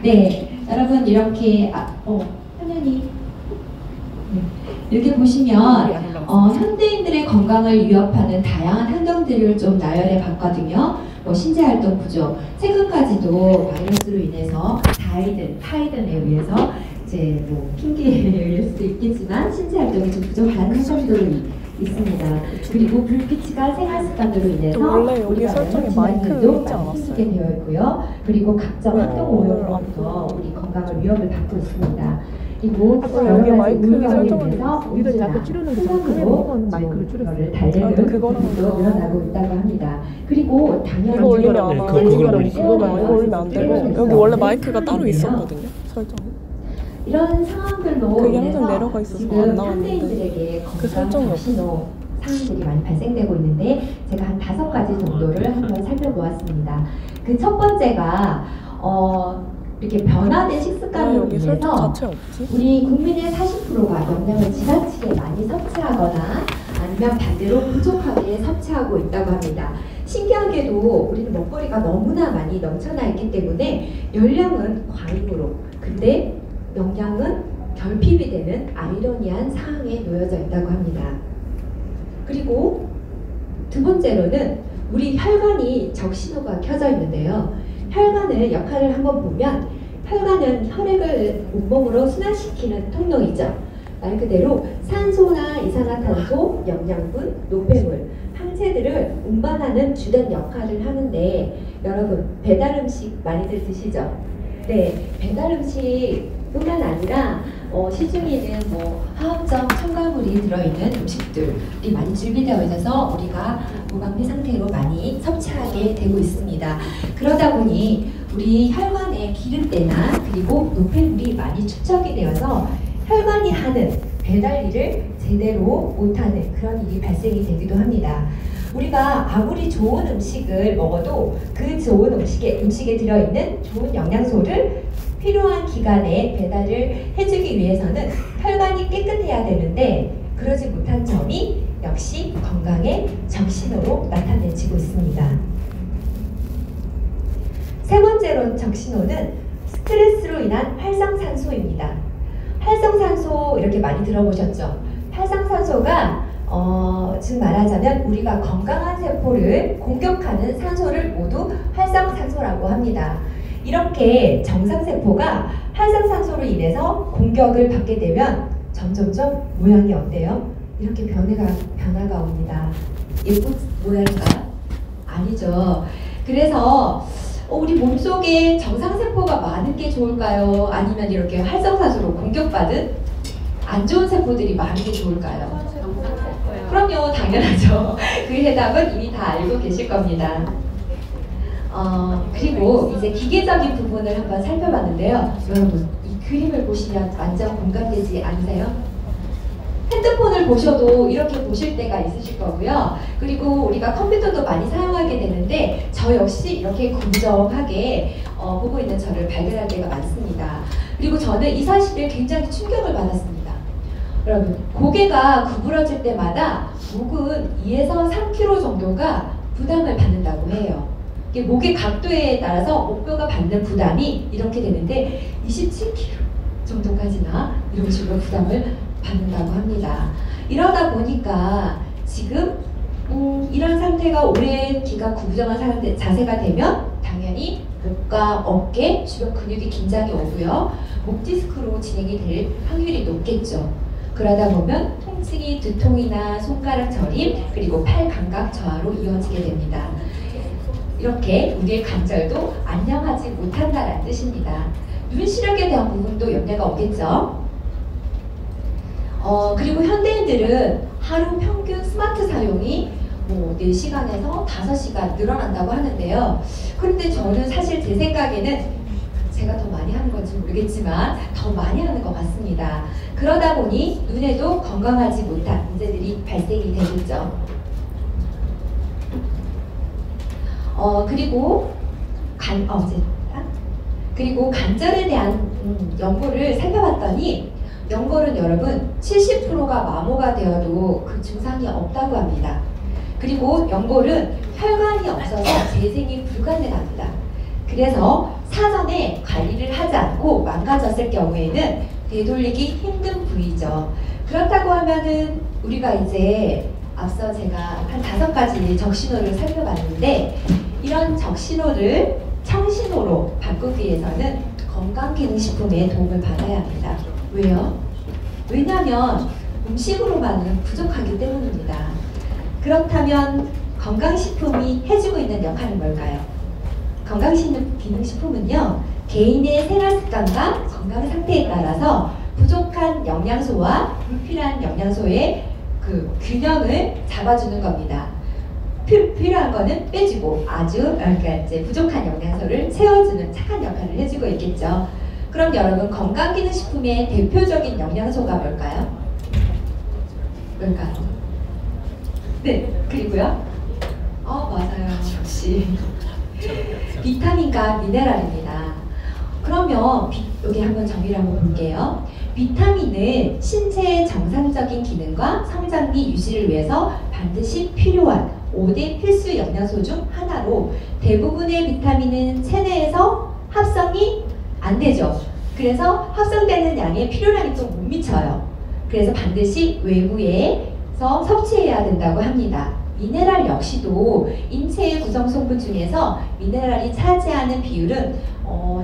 네, 여러분 이렇게 화면이 이렇게 보시면 현대인들의 건강을 위협하는 다양한 행동들을 좀 나열해 봤거든요. 신체활동 부족, 최근까지도 바이러스로 인해서 타이든에 의해서 이제 핑계에 의할 수도 있겠지만 신체활동이 좀 부족한 행동들이 있습니다. 그리고 불규칙한 생활습관으로 인해서 원래 여기 설정에 마이크를 있지 않았어요? 되어 있고요. 그리고 각종 활동 오염으로부터 우리 건강을 위협을 받고 있습니다. 그리고 여기 마이크 설정을 우리들 자꾸 찌르는 게 자꾸 마이크를 줄여서 달래는 부분도 늘어나고 있다고 합니다. 그리고 당연히 이거 올리면 안 이거 올리면 안 되고 여기 원래 마이크가 따로 있었거든요. 설정에. 이런 상황들로 그게 항상 인해서 내려가 있어서 지금 안 나왔는데 현대인들에게 그 설정이 건강 신호 상황들이 많이 발생되고 있는데 제가 한 5가지 정도를 한번 살펴보았습니다. 그 첫 번째가 이렇게 변화된 식습관으로 여기 설정 인해서 자체 없지? 우리 국민의 40%가 영양을 지나치게 많이 섭취하거나 아니면 반대로 부족하게 섭취하고 있다고 합니다. 신기하게도 우리는 먹거리가 너무나 많이 넘쳐나 있기 때문에 열량은 과잉으로, 근데 영양은 결핍이 되는 아이러니한 상황에 놓여져 있다고 합니다. 그리고 두 번째로는 우리 혈관이 적신호가 켜져 있는데요. 혈관의 역할을 한번 보면 혈관은 혈액을 온몸으로 순환시키는 통로이죠. 말 그대로 산소나 이산화탄소, 영양분, 노폐물, 항체들을 운반하는 주된 역할을 하는데 여러분 배달 음식 많이들 드시죠? 네, 배달 음식뿐만 아니라 시중에는 화학적 첨가물이 들어있는 음식들이 많이 준비되어 있어서 우리가 무방비 상태로 많이 섭취하게 되고 있습니다. 그러다 보니 우리 혈관에 기름때나 그리고 노폐물이 많이 축적이 되어서 혈관이 하는 배달 일을 제대로 못하는 그런 일이 발생이 되기도 합니다. 우리가 아무리 좋은 음식을 먹어도 그 좋은 음식에 들어있는 좋은 영양소를 필요한 기간에 배달을 해주기 위해서는 혈관이 깨끗해야 되는데 그러지 못한 점이 역시 건강의 적신호로 나타내지고 있습니다. 세 번째로 적신호는 스트레스로 인한 활성산소입니다. 활성산소 이렇게 많이 들어보셨죠? 활성산소가 즉 말하자면 우리가 건강한 세포를 공격하는 산소를 모두 활성산소라고 합니다. 이렇게 정상세포가 활성산소로 인해서 공격을 받게 되면 점점점 모양이 어때요? 이렇게 변화가 옵니다. 예쁜 모양인가? 아니죠. 그래서 우리 몸속에 정상세포가 많은 게 좋을까요? 아니면 이렇게 활성산소로 공격받은 안 좋은 세포들이 많은 게 좋을까요? 그럼요, 당연하죠. 그 해답은 이미 다 알고 계실 겁니다. 그리고 이제 기계적인 부분을 한번 살펴봤는데요. 여러분, 이 그림을 보시면 완전 공감되지 않으세요? 핸드폰을 보셔도 이렇게 보실 때가 있으실 거고요. 그리고 우리가 컴퓨터도 많이 사용하게 되는데 저 역시 이렇게 공정하게 보고 있는 저를 발견할 때가 많습니다. 그리고 저는 이 사실에 굉장히 충격을 받았습니다. 여러분, 고개가 구부러질 때마다 목은 2에서 3kg 정도가 부담을 받는다고 해요. 목의 각도에 따라서 목뼈가 받는 부담이 이렇게 되는데 27kg 정도까지나 이런 식으로 부담을 받는다고 합니다. 이러다 보니까 지금 이런 상태가 오랜 기간 구부정한 자세가 되면 당연히 목과 어깨, 주변 근육이 긴장이 오고요. 목 디스크로 진행이 될 확률이 높겠죠. 그러다 보면 통증이 두통이나 손가락 저림 그리고 팔 감각 저하로 이어지게 됩니다. 이렇게 우리의 관절도 안녕하지 못한다는 뜻입니다. 눈 시력에 대한 부분도 염려가 오겠죠. 그리고 현대인들은 하루 평균 스마트 사용이 4시간에서 5시간 늘어난다고 하는데요. 그런데 저는 사실 제 생각에는 제가 더 많이 하는 건지 모르겠지만 더 많이 하는 것 같습니다. 그러다 보니 눈에도 건강하지 못한 문제들이 발생이 되겠죠. 그리고 관절에 대한 연고를 살펴봤더니 연골은 여러분 70%가 마모가 되어도 그 증상이 없다고 합니다. 그리고 연골은 혈관이 없어서 재생이 불가능합니다. 그래서 사전에 관리를 하지 않고 망가졌을 경우에는 되돌리기 힘든 부위죠. 그렇다고 하면은 우리가 이제 앞서 제가 한 5가지 적신호를 살펴봤는데 이런 적신호를 청신호로 바꾸기 위해서는 건강기능식품의 도움을 받아야 합니다. 왜요? 왜냐하면 음식으로만은 부족하기 때문입니다. 그렇다면 건강식품이 해주고 있는 역할은 뭘까요? 건강기능식품은요, 개인의 생활습관과 건강 상태에 따라서 부족한 영양소와 불필요한 영양소의 그 균형을 잡아주는 겁니다. 필요한 거는 빼주고 그러니까 이제 부족한 영양소를 채워주는 착한 역할을 해주고 있겠죠. 그럼 여러분, 건강기능식품의 대표적인 영양소가 뭘까요? 네, 그리고요. 맞아요. 역시 비타민과 미네랄입니다. 그러면 여기 한번 정의를 한번 볼게요. 비타민은 신체의 정상적인 기능과 성장 및 유지를 위해서 반드시 필요한 5대 필수 영양소 중 하나로 대부분의 비타민은 체내에서 합성이 안 되죠. 그래서 합성되는 양의 필요량이 좀 못 미쳐요. 그래서 반드시 외부에서 섭취해야 된다고 합니다. 미네랄 역시도 인체의 구성 성분 중에서 미네랄이 차지하는 비율은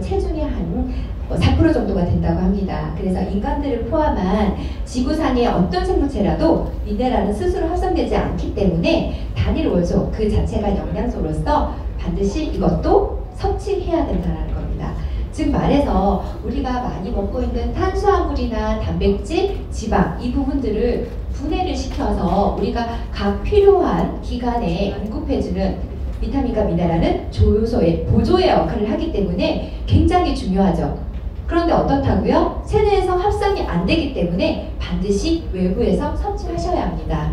체중의 한 4% 정도가 된다고 합니다. 그래서 인간들을 포함한 지구상의 어떤 생물체라도 미네랄은 스스로 합성되지 않기 때문에 단일 원소 그 자체가 영양소로서 반드시 이것도 섭취해야 된다는 겁니다. 즉 말해서 우리가 많이 먹고 있는 탄수화물이나 단백질, 지방 이 부분들을 분해를 시켜서 우리가 각 필요한 기관에 공급해주는 비타민과 미네랄은 조효소의 보조의 역할을 하기 때문에 굉장히 중요하죠. 그런데 어떻다고요? 체내에서 합성이 안 되기 때문에 반드시 외부에서 섭취하셔야 합니다.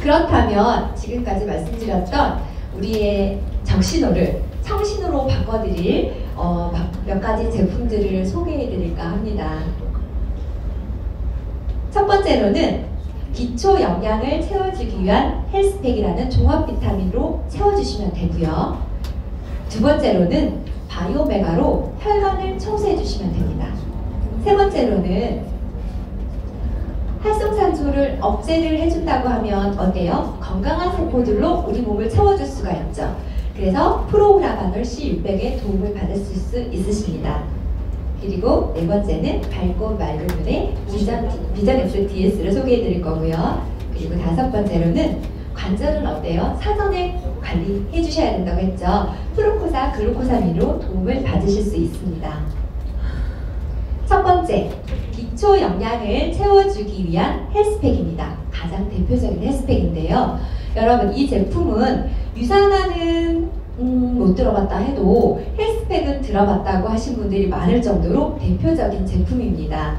그렇다면 지금까지 말씀드렸던 우리의 적신호를 청신호로 바꿔드릴 몇 가지 제품들을 소개해드릴까 합니다. 첫 번째로는 기초 영양을 채워주기 위한 헬스팩이라는 종합 비타민으로 채워주시면 되고요. 두 번째로는 바이오메가로 혈관을 청소해주시면 됩니다. 세 번째로는 활성산소를 억제를 해준다고 하면 어때요? 건강한 세포들로 우리 몸을 채워줄 수가 있죠. 그래서 프로그라바놀 C600의 도움을 받을 수 있으십니다. 그리고 네 번째는 밝고 맑은 눈의 비전 X DS를 소개해 드릴 거고요. 그리고 다섯 번째로는 관절은 어때요? 사전에 관리해 주셔야 된다고 했죠. 프루코사, 글루코사민으로 도움을 받으실 수 있습니다. 첫 번째, 기초 영양을 채워주기 위한 헬스팩입니다. 가장 대표적인 헬스팩인데요. 여러분, 이 제품은 유산화는 못 들어봤다 해도 헬스팩은 들어봤다고 하신 분들이 많을 정도로 대표적인 제품입니다.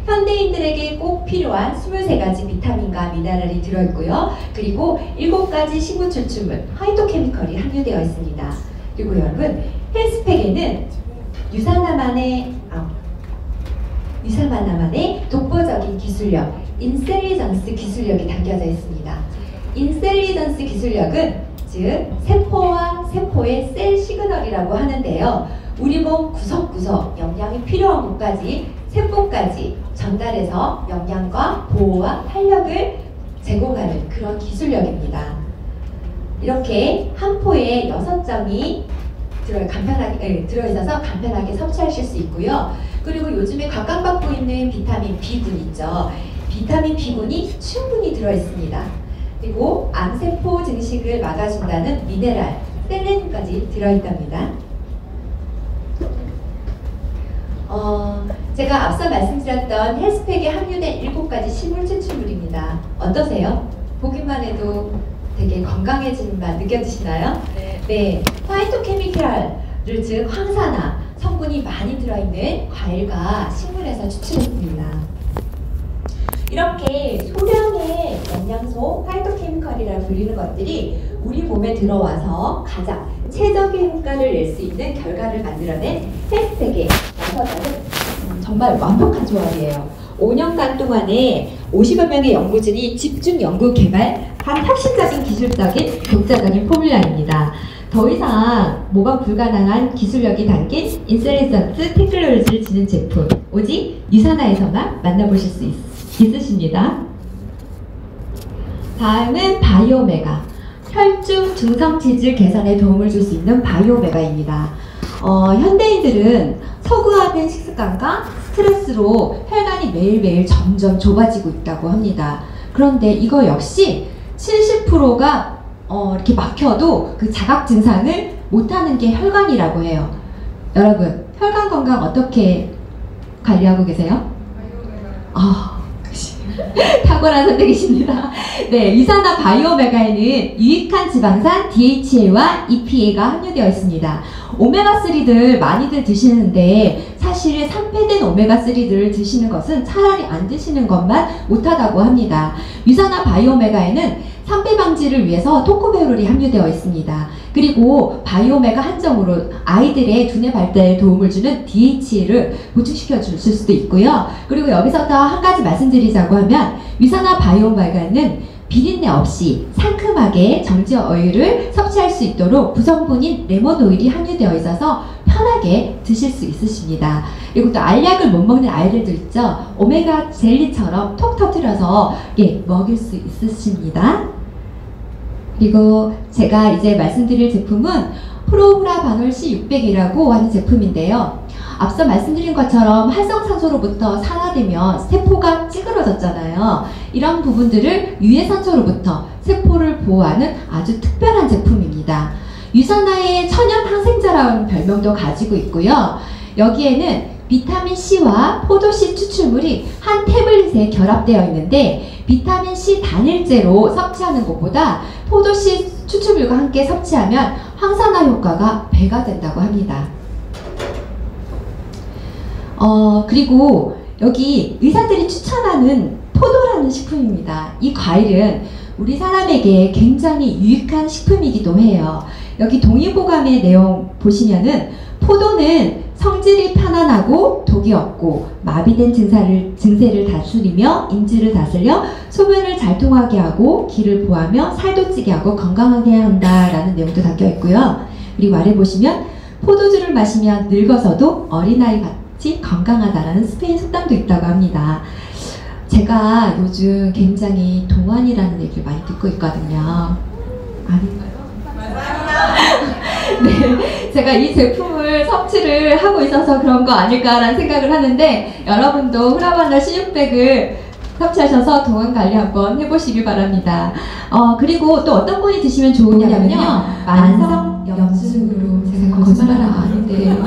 현대인들에게 꼭 필요한 23가지 비타민과 미네랄이 들어있고요. 그리고 7가지 식물 추출물, 파이토케미컬이 함유되어 있습니다. 그리고 여러분, 헬스팩에는 유산화만의 독보적인 기술력, 인셀리전스 기술력이 담겨져 있습니다. 인셀리전스 기술력은 즉 세포와 세포의 셀 시그널이라고 하는데요. 우리 몸 구석구석 영양이 필요한 곳까지 세포까지 전달해서 영양과 보호와 활력을 제공하는 그런 기술력입니다. 이렇게 한 포에 6점이 들어있어서 간편하게 섭취하실 수 있고요. 그리고 요즘에 각광받고 있는 비타민 B군 있죠. 비타민 B군이 충분히 들어있습니다. 그리고 암세포 증식을 막아준다는 미네랄, 셀레늄까지 들어있답니다. 제가 앞서 말씀드렸던 헬스팩에 함유된 7가지 식물 추출물입니다. 어떠세요? 보기만 해도 되게 건강해지는 맛 느껴지시나요? 네, 파이토케미컬을 즉 황산화 성분이 많이 들어있는 과일과 식물에서 추출했습니다. 이렇게 소량의 영양소, 파이토케미컬이라 불리는 것들이 우리 몸에 들어와서 가장 최적의 효과를 낼 수 있는 결과를 만들어낸 헬스팩의 6가지는 정말 완벽한 조합이에요. 5년간 동안에 50여 명의 연구진이 집중 연구 개발한 혁신적인 기술적인 독자적인 포뮬라입니다. 더 이상 모방 불가능한 기술력이 담긴 인셀리전트 테크놀로지를 지닌 제품, 오직 유산화에서만 만나보실 수 있으십니다. 다음은 바이오메가, 혈중 중성 체질 개선에 도움을 줄 수 있는 바이오메가입니다. 현대인들은 서구화된 식습관과 스트레스로 혈관이 매일매일 점점 좁아지고 있다고 합니다. 그런데 이거 역시 70%가 이렇게 막혀도 그 자각 증상을 못하는 게 혈관이라고 해요. 여러분, 혈관 건강 어떻게 관리하고 계세요? 탁월한 선택이십니다. 네, 유산화 바이오메가에는 유익한 지방산 DHA와 EPA가 함유되어 있습니다. 오메가3들 많이들 드시는데 사실 산패된 오메가3들을 드시는 것은 차라리 안 드시는 것만 못하다고 합니다. 유산화 바이오메가에는 산패 방지를 위해서 토코베롤이 함유되어 있습니다. 그리고 바이오메가 한정으로 아이들의 두뇌 발달에 도움을 주는 DHA를 보충시켜 줄 수도 있고요. 그리고 여기서 더 한 가지 말씀드리자고 하면 유산화 바이오메가는 비린내 없이 상큼하게 정제 오일을 섭취할 수 있도록 구성분인 레몬 오일이 함유되어 있어서 편하게 드실 수 있으십니다. 그리고 또 알약을 못 먹는 아이들도 있죠. 오메가 젤리처럼 톡 터뜨려서 먹일 수 있으십니다. 그리고 제가 이제 말씀드릴 제품은 프로후라바놀 C600이라고 하는 제품인데요. 앞서 말씀드린 것처럼 활성산소로부터 산화되면 세포가 찌그러졌잖아요. 이런 부분들을 유해산소로부터 세포를 보호하는 아주 특별한 제품입니다. 유산화의 천연 항생제라는 별명도 가지고 있고요. 여기에는 비타민C와 포도씨 추출물이 한 태블릿에 결합되어 있는데 비타민C 단일제로 섭취하는 것보다 포도씨 추출물과 함께 섭취하면 항산화 효과가 배가 된다고 합니다. 그리고 여기 의사들이 추천하는 포도라는 식품입니다. 이 과일은 우리 사람에게 굉장히 유익한 식품이기도 해요. 여기 동의보감의 내용 보시면은 포도는 성질이 편안하고 독이 없고 마비된 증세를 다스리며 인지를 다스려 소변을 잘 통하게 하고 기를 보하며 살도 찌게 하고 건강하게 한다라는 내용도 담겨 있고요. 그리고 아래 보시면 포도주를 마시면 늙어서도 어린아이 같이 건강하다라는 스페인 속담도 있다고 합니다. 제가 요즘 굉장히 동안이라는 얘기를 많이 듣고 있거든요. 아닌가요? 네, 제가 이 제품을 섭취를 하고 있어서 그런 거 아닐까라는 생각을 하는데 여러분도 후라바놀 C600을 섭취하셔서 동안 관리 한번 해보시길 바랍니다. 그리고 또 어떤 분이 드시면 좋으냐면요. 만성 염증으로 제가 거짓말은 아닌데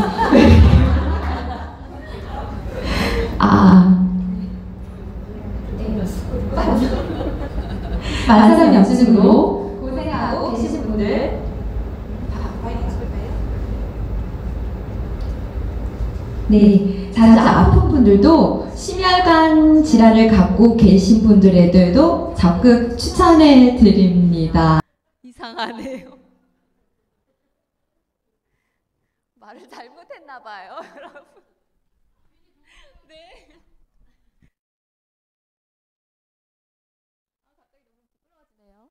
만성 염증으로 고생하고 계시는 분들 네, 자주 아픈 분들도 심혈관 질환을 갖고 계신 분들에게도 적극 추천해 드립니다. 이상하네요. 말을 잘못했나 봐요, 여러분. 네. 갑자기 너무 부끄러워지네요.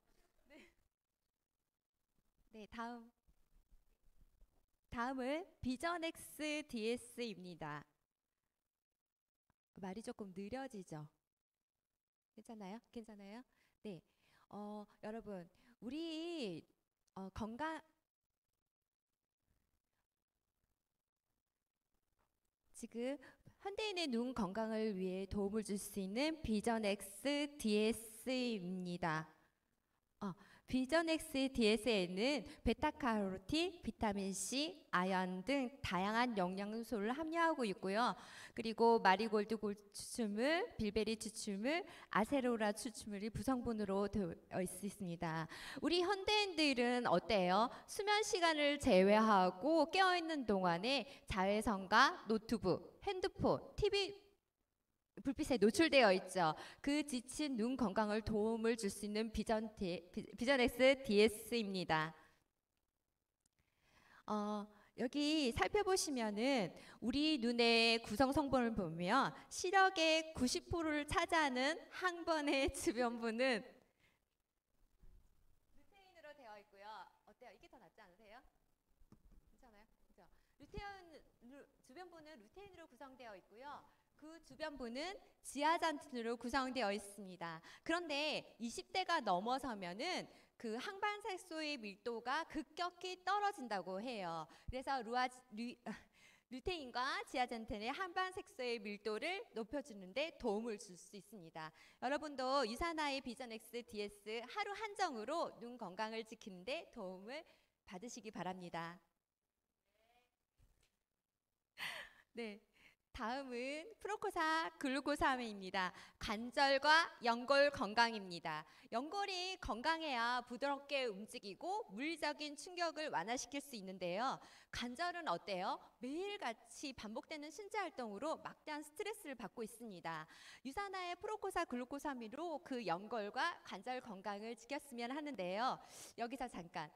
네, 다음은 비전X DS입니다. 말이 조금 느려지죠? 괜찮아요? 네. 여러분, 우리 지금 현대인의 눈 건강을 위해 도움을 줄 수 있는 비전X DS입니다. 비전X DS에는 베타카로틴, 비타민C, 아연 등 다양한 영양소를 함유하고 있고요. 그리고 마리골드 추출물, 빌베리 추출물, 아세로라 추출물이 부성분으로 되어 있습니다. 우리 현대인들은 어때요? 수면 시간을 제외하고 깨어있는 동안에 자외선과 노트북, 핸드폰, TV 불빛에 노출되어 있죠. 그 지친 눈 건강을 도움을 줄 수 있는 비전X DS입니다. 여기 살펴보시면은 우리 눈의 구성 성분을 보면 시력의 90%를 차지하는 항번의 주변부는 루테인으로 되어 있고요. 어때요? 이게 더 낫지 않으세요? 부는 루테인으로 구성되어 있고요. 그 주변부는 지아잔틴으로 구성되어 있습니다. 그런데 20대가 넘어서면은 그 항반색소의 밀도가 급격히 떨어진다고 해요. 그래서 루테인과 지아잔틴의 항반색소의 밀도를 높여주는데 도움을 줄 수 있습니다. 여러분도 유산화의 비전 X DS 하루 한정으로 눈 건강을 지키는데 도움을 받으시기 바랍니다. 네. 다음은 프로코사 글루코사민입니다. 관절과 연골 건강입니다. 연골이 건강해야 부드럽게 움직이고 물리적인 충격을 완화시킬 수 있는데요. 관절은 어때요? 매일같이 반복되는 신체 활동으로 막대한 스트레스를 받고 있습니다. 유산화의 프로코사 글루코사민으로 그 연골과 관절 건강을 지켰으면 하는데요. 여기서 잠깐.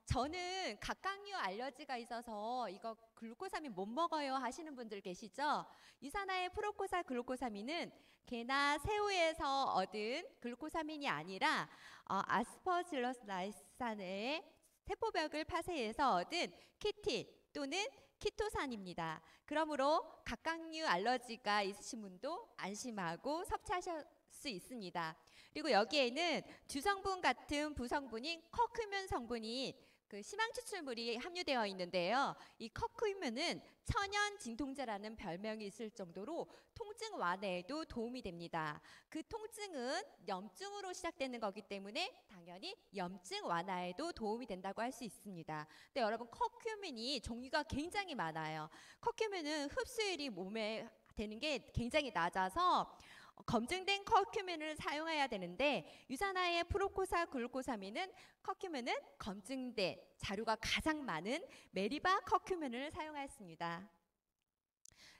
저는 각각류 알러지가 있어서 이거 글루코사민 못 먹어요 하시는 분들 계시죠? 유산화의 프로코사 글루코사민은 게나 새우에서 얻은 글루코사민이 아니라 아스퍼질러스 라이산의 세포벽을 파쇄해서 얻은 키틴 또는 키토산입니다. 그러므로 각각류 알러지가 있으신 분도 안심하고 섭취하실 수 있습니다. 그리고 여기에는 주성분 같은 부성분인 커큐민 성분이 그 심황 추출물이 함유되어 있는데요. 이 커큐민은 천연 진통제라는 별명이 있을 정도로 통증 완화에도 도움이 됩니다. 그 통증은 염증으로 시작되는 거기 때문에 당연히 염증 완화에도 도움이 된다고 할 수 있습니다. 근데 여러분 커큐민이 종류가 굉장히 많아요. 커큐민은 흡수율이 몸에 되는 게 굉장히 낮아서 검증된 커큐민을 사용해야 되는데 유산화의 프로코사 글루코사민은 커큐민은 검증된 자료가 가장 많은 메리바 커큐민을 사용하였습니다.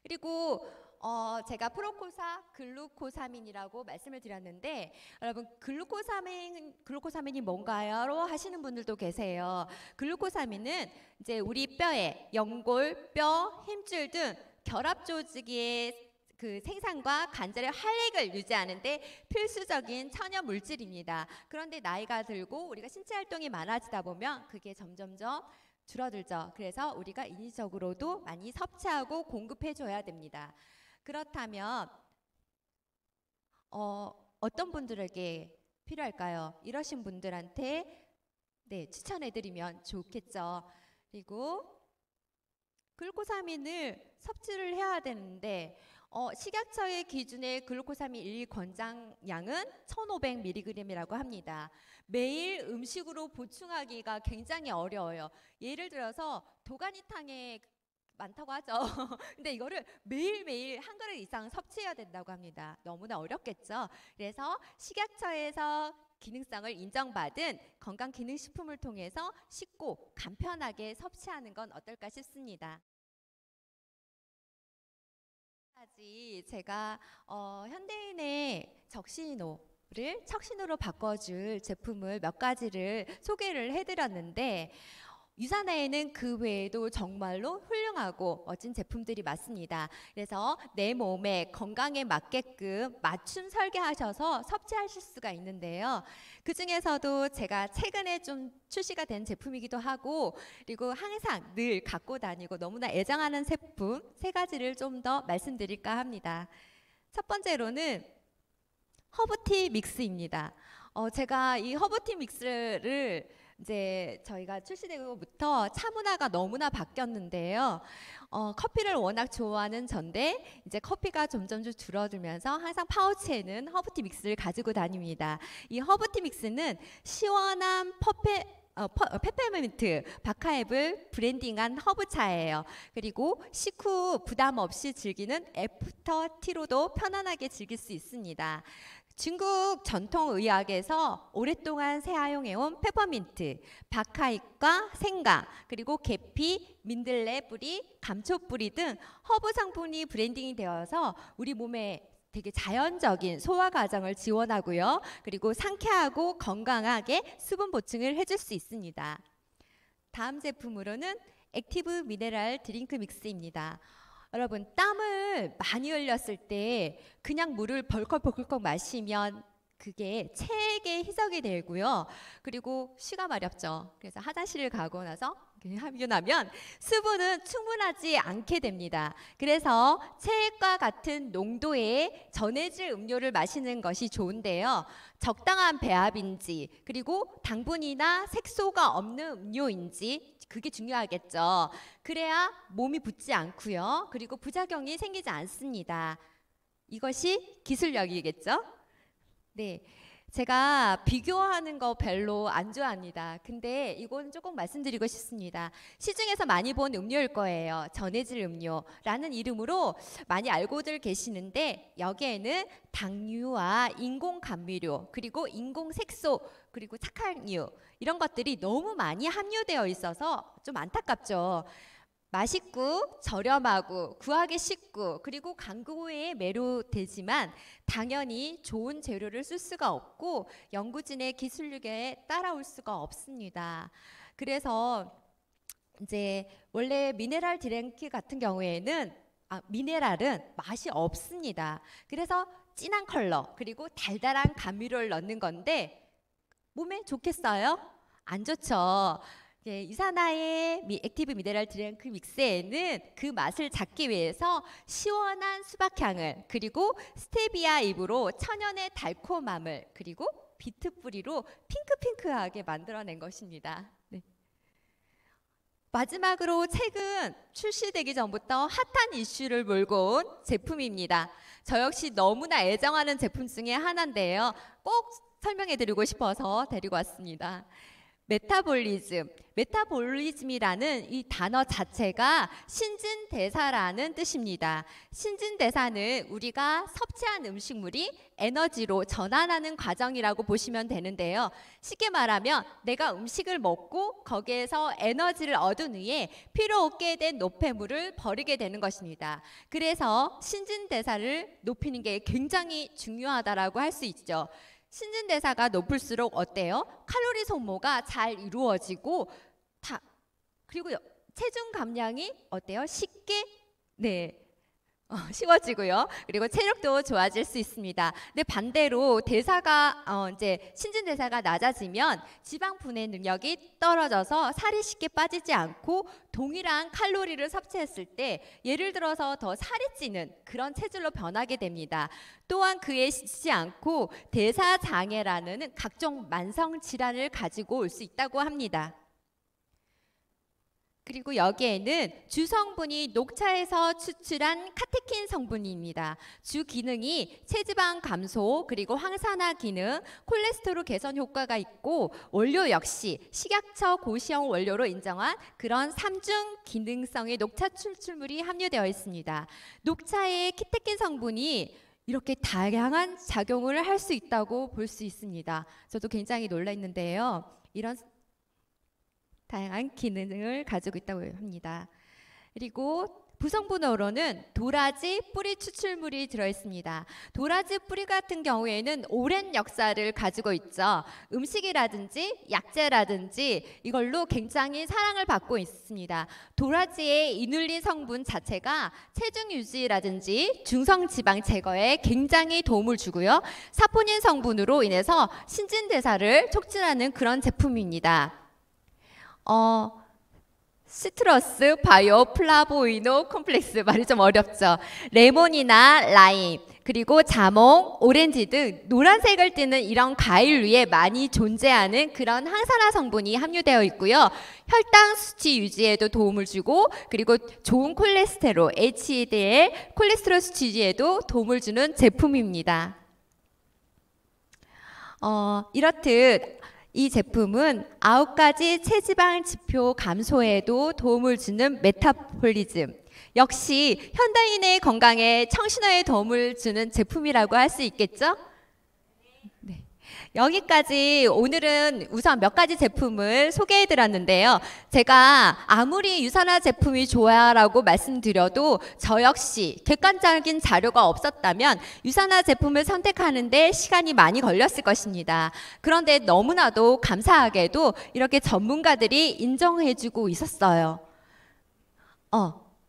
그리고 제가 프로코사 글루코사민이라고 말씀을 드렸는데 여러분 글루코사민이 뭔가요? 하시는 분들도 계세요. 글루코사민은 이제 우리 뼈에 연골, 뼈, 힘줄 등 결합 조직의 그 생산과 관절의 활력을 유지하는데 필수적인 천연 물질입니다. 그런데 나이가 들고 우리가 신체 활동이 많아지다 보면 그게 점점점 줄어들죠. 그래서 우리가 인위적으로도 많이 섭취하고 공급해 줘야 됩니다. 그렇다면 어떤 분들에게 필요할까요? 이러신 분들한테 추천해 드리면 좋겠죠. 그리고 글루코사민을 섭취를 해야 되는데 식약처의 기준의 글루코사민 1 권장량은 1500mg이라고 합니다. 매일 음식으로 보충하기가 굉장히 어려워요. 예를 들어서 도가니탕에 많다고 하죠. 근데 이거를 매일매일 한 그릇 이상 섭취해야 된다고 합니다. 너무나 어렵겠죠. 그래서 식약처에서 기능성을 인정받은 건강기능식품을 통해서 쉽고 간편하게 섭취하는 건 어떨까 싶습니다. 제가 현대인의 적신호를 척신호로 바꿔줄 제품을 몇 가지를 소개를 해드렸는데 유산화에는 그 외에도 정말로 훌륭하고 멋진 제품들이 많습니다. 그래서 내 몸의 건강에 맞게끔 맞춤 설계하셔서 섭취하실 수가 있는데요. 그 중에서도 제가 최근에 좀 출시가 된 제품이기도 하고 그리고 항상 늘 갖고 다니고 너무나 애정하는 제품 3가지를 좀 더 말씀드릴까 합니다. 첫 번째로는 허브티 믹스입니다. 제가 이 허브티 믹스를 이제 저희가 출시되고부터 차 문화가 너무나 바뀌었는데요. 커피를 워낙 좋아하는 전데 이제 커피가 점점 줄어들면서 항상 파우치에는 허브티 믹스를 가지고 다닙니다. 이 허브티 믹스는 시원한 페퍼민트, 바카앱을 브랜딩한 허브차예요. 그리고 식후 부담 없이 즐기는 애프터티로도 편안하게 즐길 수 있습니다. 중국 전통의학에서 오랫동안 사용해온 페퍼민트, 바카잎과 생강, 그리고 계피, 민들레 뿌리, 감초 뿌리 등 허브 성분이 브랜딩이 되어서 우리 몸에 되게 자연적인 소화 과정을 지원하고요. 그리고 상쾌하고 건강하게 수분 보충을 해줄 수 있습니다. 다음 제품으로는 액티브 미네랄 드링크 믹스입니다. 여러분 땀을 많이 흘렸을 때 그냥 물을 벌컥벌컥 마시면 그게 체액에 희석이 되고요. 그리고 쉬가 마렵죠. 그래서 화장실을 가고 나서 함유하면 수분은 충분하지 않게 됩니다. 그래서 체액과 같은 농도의 전해질 음료를 마시는 것이 좋은데요. 적당한 배합인지 그리고 당분이나 색소가 없는 음료인지 그게 중요하겠죠. 그래야 몸이 붓지 않고요. 그리고 부작용이 생기지 않습니다. 이것이 기술력이겠죠? 네. 제가 비교하는 거 별로 안 좋아합니다. 근데 이건 조금 말씀드리고 싶습니다. 시중에서 많이 본 음료일 거예요. 전해질 음료라는 이름으로 많이 알고들 계시는데 여기에는 당류와 인공 감미료 그리고 인공 색소 그리고 착한유 이런 것들이 너무 많이 함유되어 있어서 좀 안타깝죠. 맛있고 저렴하고 구하기 쉽고 그리고 광고에 매료되지만 당연히 좋은 재료를 쓸 수가 없고 연구진의 기술력에 따라올 수가 없습니다. 그래서 이제 원래 미네랄 드링크 같은 경우에는 미네랄은 맛이 없습니다. 그래서 진한 컬러 그리고 달달한 감미료를 넣는 건데 몸에 좋겠어요? 안 좋죠. 예, 유산화의 액티브 미네랄 드링크 믹스에는 그 맛을 잡기 위해서 시원한 수박향을 그리고 스테비아 잎으로 천연의 달콤함을 그리고 비트 뿌리로 핑크핑크하게 만들어낸 것입니다. 네. 마지막으로 최근 출시되기 전부터 핫한 이슈를 몰고 온 제품입니다. 저 역시 너무나 애정하는 제품 중에 하나인데요. 꼭 설명해드리고 싶어서 데리고 왔습니다. 메타볼리즘이라는 이 단어 자체가 신진대사라는 뜻입니다. 신진대사는 우리가 섭취한 음식물이 에너지로 전환하는 과정이라고 보시면 되는데요. 쉽게 말하면 내가 음식을 먹고 거기에서 에너지를 얻은 후에 필요 없게 된 노폐물을 버리게 되는 것입니다. 그래서 신진대사를 높이는 게 굉장히 중요하다라고 할 수 있죠. 신진대사가 높을수록 어때요? 칼로리 소모가 잘 이루어지고 그리고 체중 감량이 어때요? 쉽게 쉬워지고요. 그리고 체력도 좋아질 수 있습니다. 근데 반대로 대사가 이제 신진대사가 낮아지면 지방 분해 능력이 떨어져서 살이 쉽게 빠지지 않고 동일한 칼로리를 섭취했을 때 예를 들어서 더 살이 찌는 그런 체질로 변하게 됩니다. 또한 그에 그치지 않고 대사 장애라는 각종 만성 질환을 가지고 올 수 있다고 합니다. 그리고 여기에는 주 성분이 녹차에서 추출한 카테킨 성분입니다. 주 기능이 체지방 감소, 그리고 항산화 기능, 콜레스테롤 개선 효과가 있고 원료 역시 식약처 고시형 원료로 인정한 그런 3중 기능성의 녹차 추출물이 함유되어 있습니다. 녹차의 카테킨 성분이 이렇게 다양한 작용을 할 수 있다고 볼 수 있습니다. 저도 굉장히 놀랐는데요. 이런 다양한 기능을 가지고 있다고 합니다. 그리고 부성분으로는 도라지 뿌리 추출물이 들어있습니다. 도라지 뿌리 같은 경우에는 오랜 역사를 가지고 있죠. 음식이라든지 약재라든지 이걸로 굉장히 사랑을 받고 있습니다. 도라지의 이눌린 성분 자체가 체중 유지라든지 중성지방 제거에 굉장히 도움을 주고요. 사포닌 성분으로 인해서 신진대사를 촉진하는 그런 제품입니다. 시트러스 바이오 플라보이노 콤플렉스 말이 좀 어렵죠. 레몬이나 라임 그리고 자몽, 오렌지 등 노란색을 띠는 이런 과일 위에 많이 존재하는 그런 항산화 성분이 함유되어 있고요. 혈당 수치 유지에도 도움을 주고 그리고 좋은 콜레스테롤 HDL 콜레스테롤 수치 유지에도 도움을 주는 제품입니다. 이렇듯 이 제품은 9가지 체지방 지표 감소에도 도움을 주는 메타볼리즘. 역시 현대인의 건강에 청신호에 도움을 주는 제품이라고 할 수 있겠죠? 네. 여기까지 오늘은 우선 몇 가지 제품을 소개해 드렸는데요. 제가 아무리 유산화 제품이 좋아라고 말씀드려도 저 역시 객관적인 자료가 없었다면 유산화 제품을 선택하는데 시간이 많이 걸렸을 것입니다. 그런데 너무나도 감사하게도 이렇게 전문가들이 인정해 주고 있었어요.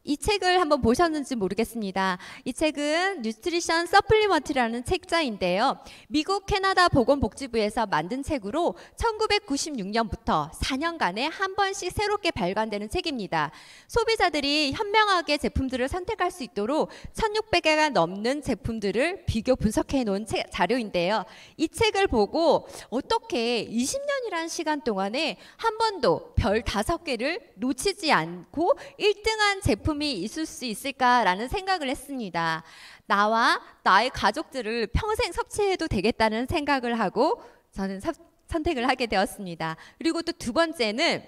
이 책을 한번 보셨는지 모르겠습니다. 이 책은 뉴트리션 서플리먼트라는 책자인데요. 미국 캐나다 보건복지부에서 만든 책으로 1996년부터 4년간에 한 번씩 새롭게 발간되는 책입니다. 소비자들이 현명하게 제품들을 선택할 수 있도록 1600개가 넘는 제품들을 비교 분석해 놓은 자료인데요. 이 책을 보고 어떻게 20년이라는 시간 동안에 한 번도 별 5개를 놓치지 않고 1등한 제품이 있을 수 있을까라는 생각을 했습니다. 나와 나의 가족들을 평생 섭취해도 되겠다는 생각을 하고 저는 선택을 하게 되었습니다. 그리고 또 두 번째는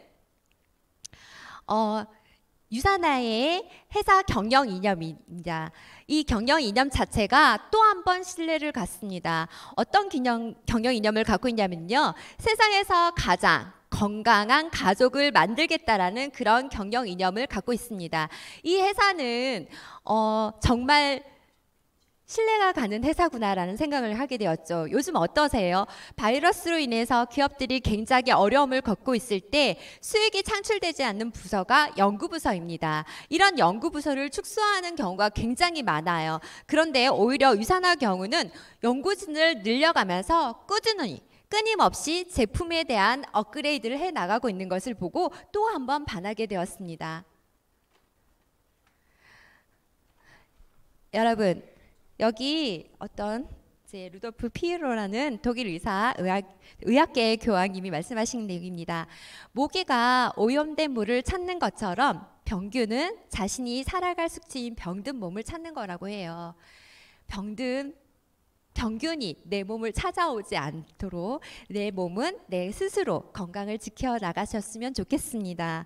유사나의 회사 경영 이념입니다. 이 경영 이념 자체가 또 한 번 신뢰를 갖습니다. 어떤 경영 이념을 갖고 있냐면요. 세상에서 가장 건강한 가족을 만들겠다라는 그런 경영 이념을 갖고 있습니다. 이 회사는 정말 신뢰가 가는 회사구나라는 생각을 하게 되었죠. 요즘 어떠세요? 바이러스로 인해서 기업들이 굉장히 어려움을 겪고 있을 때 수익이 창출되지 않는 부서가 연구부서입니다. 이런 연구부서를 축소하는 경우가 굉장히 많아요. 그런데 오히려 유산화 경우는 연구진을 늘려가면서 꾸준히 끊임없이 제품에 대한 업그레이드를 해 나가고 있는 것을 보고 또 한 번 반하게 되었습니다. 여러분, 여기 어떤 루돌프 피에로라는 독일 의학계의 교황님이 말씀하신 내용입니다. 모기가 오염된 물을 찾는 것처럼 병균은 자신이 살아갈 숙취인 병든 몸을 찾는 거라고 해요. 병균이 내 몸을 찾아오지 않도록 내 몸은 내 스스로 건강을 지켜나가셨으면 좋겠습니다.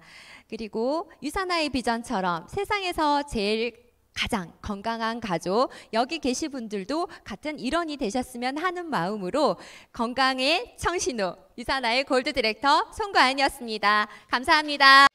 그리고 유산화의 비전처럼 세상에서 제일 가장 건강한 가족, 여기 계신 분들도 같은 일원이 되셨으면 하는 마음으로 건강의 청신호, 유산화의 골드 디렉터 송가연이었습니다. 감사합니다.